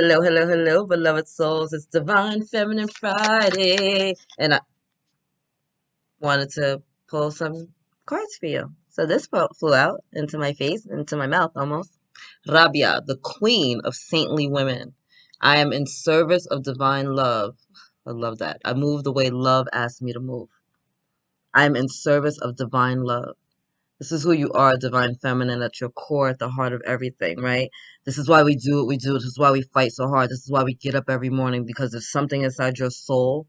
Hello, hello, hello, beloved souls. It's Divine Feminine Friday. And I wanted to pull some cards for you. So this flew out into my face, into my mouth almost. Rabia, the queen of saintly women. I am in service of divine love. I love that. I move the way love asks me to move. I am in service of divine love. This is who you are, divine feminine, at your core, at the heart of everything, right? This is why we do what we do. This is why we fight so hard. This is why we get up every morning, because there's something inside your soul.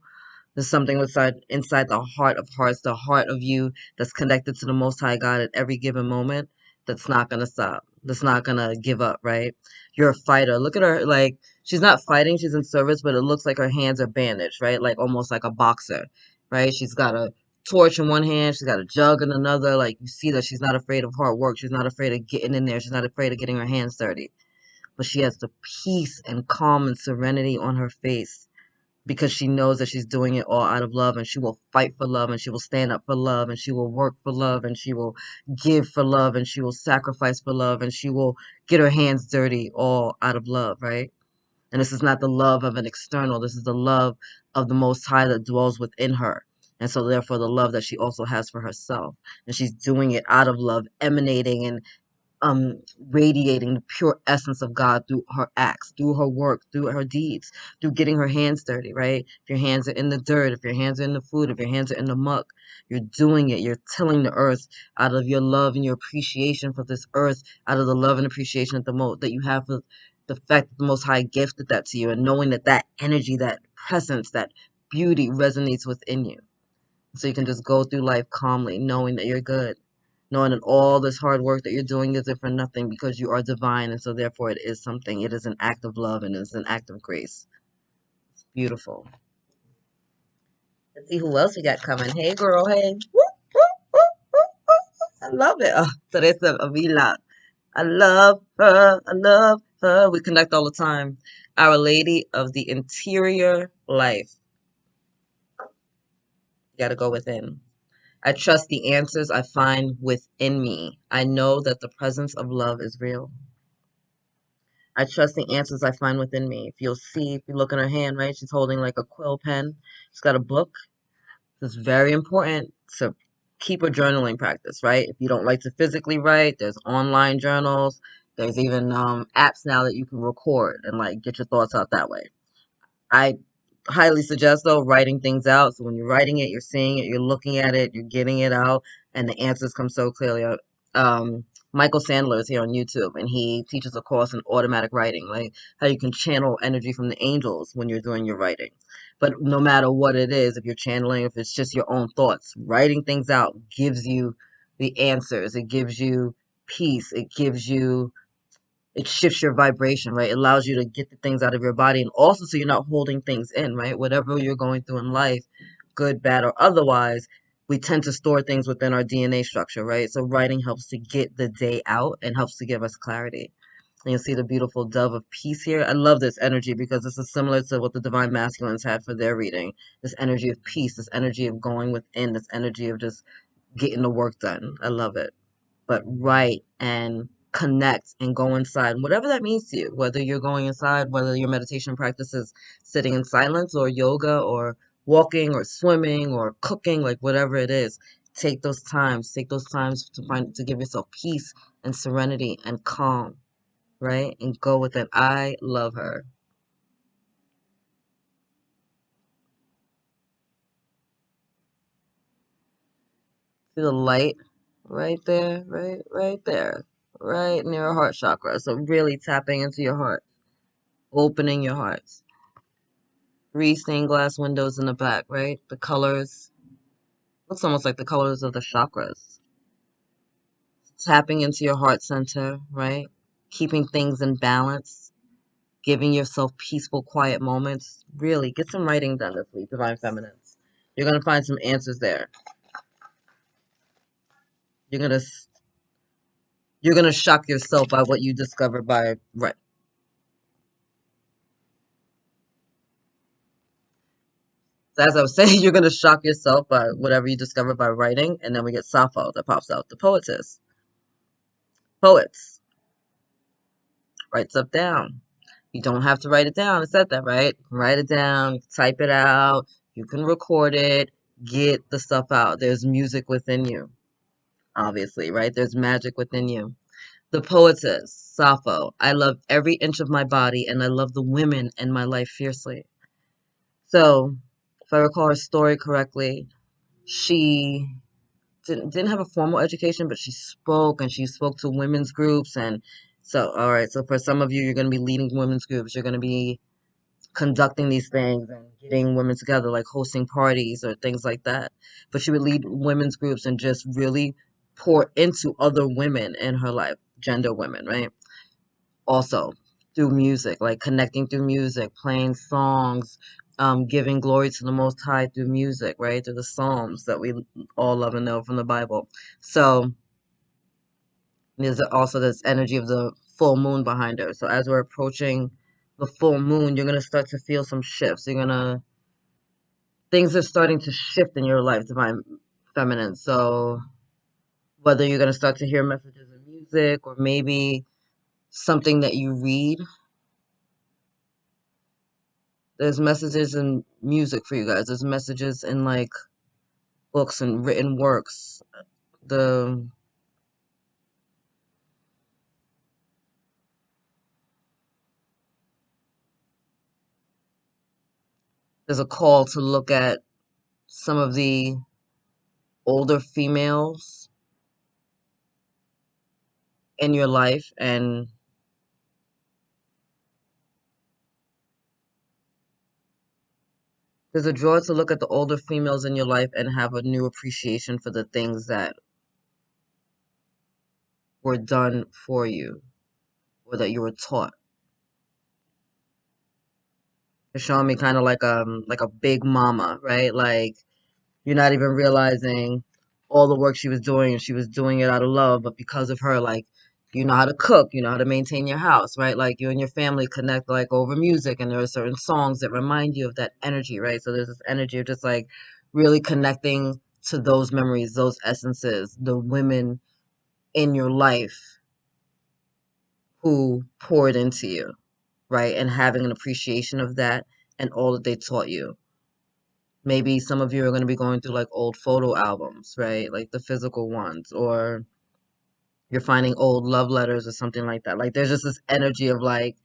There's something inside the heart of hearts, the heart of you that's connected to the Most High God at every given moment that's not going to stop. That's not going to give up, right? You're a fighter. Look at her. Like, she's not fighting. She's in service, but it looks like her hands are bandaged, right? Like almost like a boxer, right? She's got a torch in one hand. She's got a jug in another. Like, you see that she's not afraid of hard work. She's not afraid of getting in there. She's not afraid of getting her hands dirty. But she has the peace and calm and serenity on her face because she knows that she's doing it all out of love, and she will fight for love, and she will stand up for love, and she will work for love, and she will give for love, and she will sacrifice for love, and she will get her hands dirty all out of love, right? And this is not the love of an external. This is the love of the Most High that dwells within her. And so therefore the love that she also has for herself. And she's doing it out of love, emanating and radiating the pure essence of God through her acts, through her work, through her deeds, through getting her hands dirty, right? If your hands are in the dirt, if your hands are in the food, if your hands are in the muck, you're doing it. You're tilling the earth out of your love and your appreciation for this earth, out of the love and appreciation that you have for the fact that the Most High gifted that to you, and knowing that that energy, that presence, that beauty resonates within you. So you can just go through life calmly, knowing that you're good, knowing that all this hard work that you're doing isn't for nothing because you are divine, and so therefore it is something. It is an act of love and it's an act of grace. It's beautiful. Let's see who else we got coming. Hey, girl. Hey. Woo, woo, woo, woo, woo. I love it. Oh, Teresa Avila. I love her. I love her. We connect all the time. Our Lady of the Interior Life. You got to go within. I trust the answers I find within me. I know that the presence of love is real. I trust the answers I find within me. If you'll see, if you look in her hand, right, she's holding like a quill pen. She's got a book. It's very important to keep a journaling practice, right? If you don't like to physically write, there's online journals. There's even apps now that you can record and like get your thoughts out that way. I highly suggest though writing things out. So when you're writing it, you're seeing it, you're looking at it, you're getting it out, and the answers come so clearly. Michael Sandler is here on YouTube, and he teaches a course in automatic writing, like how you can channel energy from the angels when you're doing your writing. But no matter what it is, if you're channeling, if it's just your own thoughts, writing things out gives you the answers. It gives you peace. It shifts your vibration, right? It allows you to get the things out of your body, and also so you're not holding things in, right? Whatever you're going through in life, good, bad, or otherwise, we tend to store things within our DNA structure, right? So writing helps to get the day out and helps to give us clarity. And you'll see the beautiful dove of peace here. I love this energy because this is similar to what the divine masculines had for their reading. This energy of peace, this energy of going within, this energy of just getting the work done. I love it. But write and connect and go inside, whatever that means to you, whether you're going inside, whether your meditation practice is sitting in silence or yoga or walking or swimming or cooking, like whatever it is. Take those times to give yourself peace and serenity and calm, right? And go with it. I love her. See the light right there, right there, right near your heart chakra. So really tapping into your heart, opening your hearts. Three stained glass windows in the back, right? The colors, looks almost like the colors of the chakras. Tapping into your heart center, right? Keeping things in balance, giving yourself peaceful, quiet moments. Really, get some writing done this week, Divine Feminines. You're gonna find some answers there. You're gonna you're gonna shock yourself by what you discover by right. So as I was saying, you're gonna shock yourself by whatever you discover by writing, and then we get Sappho that pops out, the poetess. Poets. Writes up down. You don't have to write it down. It said that, right? Write it down, type it out. You can record it, get the stuff out. There's music within you, obviously, right? There's magic within you. The poetess, Sappho. I love every inch of my body and I love the women in my life fiercely. So, if I recall her story correctly, she didn't have a formal education, but she spoke and she spoke to women's groups. And so, all right, so for some of you, you're going to be leading women's groups. You're going to be conducting these things and getting women together, like hosting parties or things like that. But she would lead women's groups and just really pour into other women in her life, gender women, right? Also through music, like connecting through music, playing songs, giving glory to the Most High through music, right? Through the Psalms that we all love and know from the Bible. So there's also this energy of the full moon behind her. So as we're approaching the full moon, you're gonna start to feel some shifts. Things are starting to shift in your life, divine feminine. So whether you're gonna start to hear messages in music or maybe something that you read, there's messages in music for you guys. There's messages in like books and written works. The there's a call to look at some of the older females in your life, and there's a draw to look at the older females in your life and have a new appreciation for the things that were done for you or that you were taught. It's showing me kind of like a big mama, right? Like you're not even realizing all the work she was doing, and she was doing it out of love, but because of her, like you know how to cook, you know how to maintain your house, right? Like you and your family connect like over music, and there are certain songs that remind you of that energy, right? So there's this energy of just like really connecting to those memories, those essences, the women in your life who poured into you, right? And having an appreciation of that and all that they taught you. Maybe some of you are going to be going through like old photo albums, right? Like the physical ones, or you're finding old love letters or something like that. Like there's just this energy of like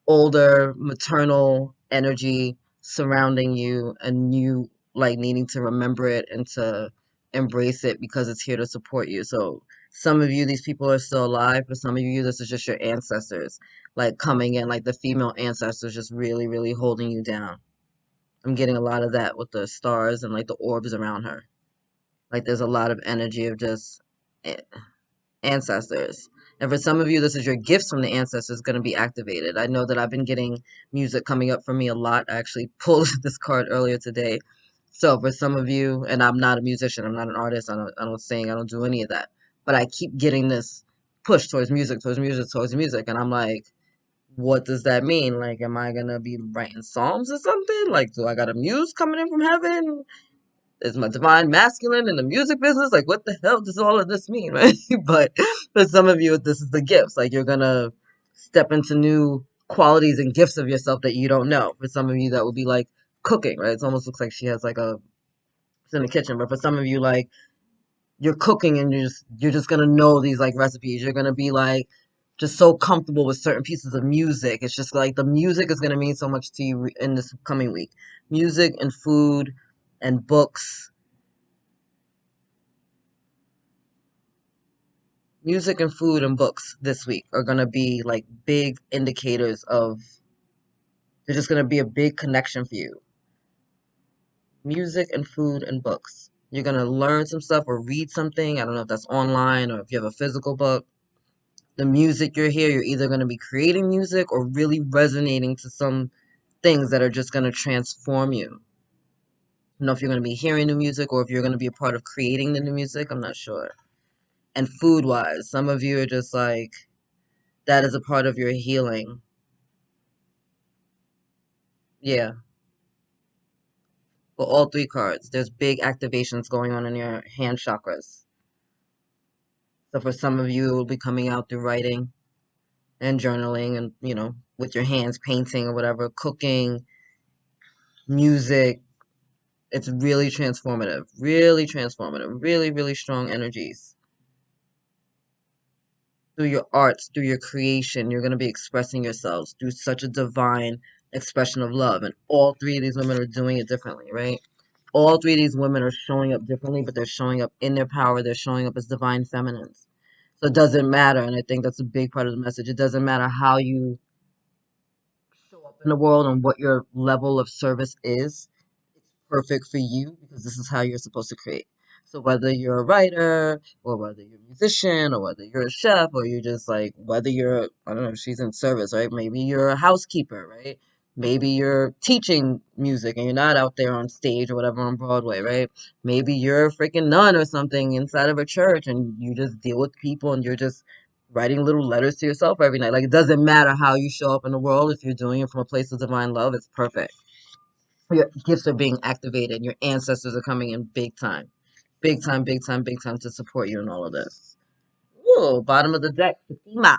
older maternal energy surrounding you, and you like needing to remember it and to embrace it because it's here to support you. So some of you, these people are still alive. For some of you, this is just your ancestors like coming in, like the female ancestors just really, really holding you down. I'm getting a lot of that with the stars and like the orbs around her. Like there's a lot of energy of just ancestors. And for some of you, this is your gifts from the ancestors going to be activated. I know that I've been getting music coming up for me a lot. I actually pulled this card earlier today. So for some of you, and I'm not a musician, I'm not an artist, I don't sing, I don't do any of that. But I keep getting this push towards music, towards music, towards music. And I'm like, what does that mean? Like, am I gonna be writing psalms or something? Like, do I got a muse coming in from heaven? Is my divine masculine in the music business? Like, what the hell does all of this mean, right? But for some of you, this is the gifts. Like, you're gonna step into new qualities and gifts of yourself that you don't know. For some of you, that would be like cooking, right? It almost looks like she has like it's in the kitchen. But for some of you, like you're cooking and you're just gonna know these like recipes. You're gonna be like just so comfortable with certain pieces of music. It's just like the music is gonna mean so much to you in this coming week. Music and food and books. Music and food and books this week are going to be like big indicators of, they're just going to be a big connection for you. Music and food and books. You're going to learn some stuff or read something. I don't know if that's online or if you have a physical book. The music you're here, you're either going to be creating music or really resonating to some things that are just going to transform you. I don't know if you're going to be hearing new music or if you're going to be a part of creating the new music. I'm not sure. And food wise, some of you are just like, that is a part of your healing. Yeah. For all three cards, there's big activations going on in your hand chakras. So for some of you, it will be coming out through writing. and journaling and, with your hands, painting or whatever, cooking, music. It's really transformative, really, really strong energies. Through your arts, through your creation, you're going to be expressing yourselves through such a divine expression of love. And all three of these women are doing it differently, right? All three of these women are showing up differently, but they're showing up in their power. They're showing up as divine feminines. So it doesn't matter. And I think that's a big part of the message. It doesn't matter how you show up in the world and what your level of service is. It's perfect for you because this is how you're supposed to create. So whether you're a writer or whether you're a musician or whether you're a chef or you're just like whether you're, I don't know, she's in service, right? Maybe you're a housekeeper, right? Maybe you're teaching music and you're not out there on stage or whatever on Broadway, right? Maybe you're a freaking nun or something inside of a church and you just deal with people and you're just writing little letters to yourself every night. Like, it doesn't matter how you show up in the world. If you're doing it from a place of divine love, it's perfect. Your gifts are being activated. Your ancestors are coming in big time. Big time, big time, big time to support you in all of this. Ooh, bottom of the deck, Fatima,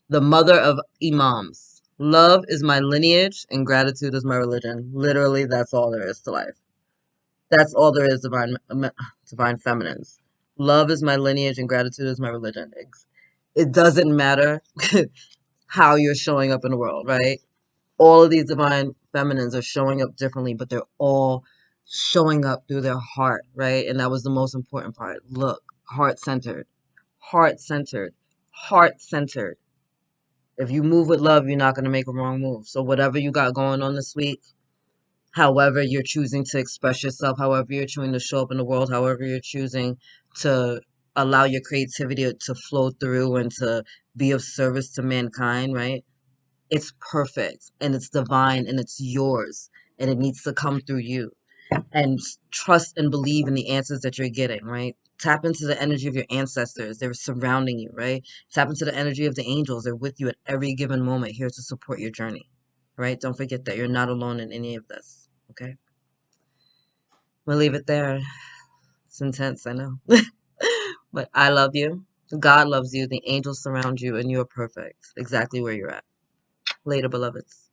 the mother of imams. Love is my lineage and gratitude is my religion. Literally, that's all there is to life. That's all there is, divine feminines. Love is my lineage and gratitude is my religion. It doesn't matter how you're showing up in the world, right? All of these divine feminines are showing up differently, but they're all showing up through their heart, right? And that was the most important part. Look, heart centered, heart centered, heart centered. If you move with love, you're not going to make a wrong move. So, whatever you got going on this week, however you're choosing to express yourself, however you're choosing to show up in the world, however you're choosing to allow your creativity to flow through and to be of service to mankind, right? It's perfect and it's divine and it's yours and it needs to come through you. And trust and believe in the answers that you're getting, right? Tap into the energy of your ancestors. They're surrounding you, right? Tap into the energy of the angels. They're with you at every given moment, here to support your journey, right? Don't forget that you're not alone in any of this, okay? We'll leave it there. It's intense, I know. But I love you. God loves you. The angels surround you, and you are perfect, exactly where you're at. Later, beloveds.